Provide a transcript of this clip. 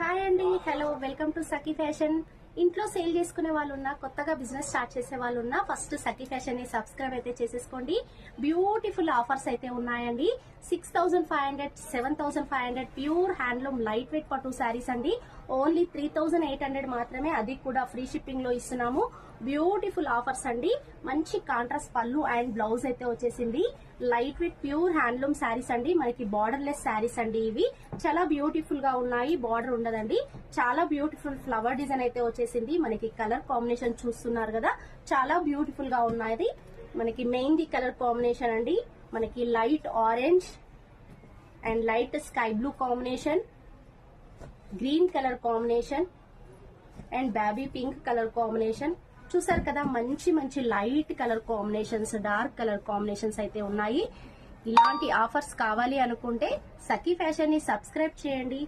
Hi అండి, hello, welcome to Sakhi fashion. ఇంట్లో sale చేసుకునే వాళ్ళు ఉన్నా, కొత్తగా బిజినెస్ స్టార్ట్ చేసే వాళ్ళు ఉన్నా, ఫస్ట్ సఖీ ఫ్యాషన్ ని సబ్స్క్రైబ్ అయితే చేసేసుకోండి. బ్యూటిఫుల్ ఆఫర్స్ అయితే ఉన్నాయండి. 6,500, 7,500 ప్యూర్ హ్యాండ్లూమ్ లైట్ వెయిట్ పట్టు శారీస్ అండి. ఓన్లీ 3,800 మాత్రమే, అది కూడా ఫ్రీ షిప్పింగ్ లో ఇస్తున్నాము. బ్యూటిఫుల్ ఆఫర్స్ అండి. మంచి కాంట్రాస్ట్ పళ్ళు అండ్ బ్లౌజ్ అయితే వచ్చేసింది. Light weight pure handloom saris అండి. మనకి బార్డర్ లెస్ శారీస్ అండి. ఇవి చాలా బ్యూటిఫుల్ గా ఉన్నాయి. బార్డర్ ఉండదండి. చాలా బ్యూటిఫుల్ ఫ్లవర్ డిజైన్ అయితే వచ్చేసింది. మనకి కలర్ కాంబినేషన్ చూస్తున్నారు కదా, చాలా బ్యూటిఫుల్ గా ఉన్నది. మనకి మెయిన్ది కలర్ కాంబినేషన్ అండి. మనకి light orange and light sky blue combination, green colour combination and baby pink colour combination. చూసారు కదా, మంచి మంచి light colour combinations, dark colour combinations అయితే ఉన్నాయి. ఇలాంటి ఆఫర్స్ కావాలి అనుకుంటే సఖీ ఫ్యాషన్ ని సబ్స్క్రైబ్ చేయండి.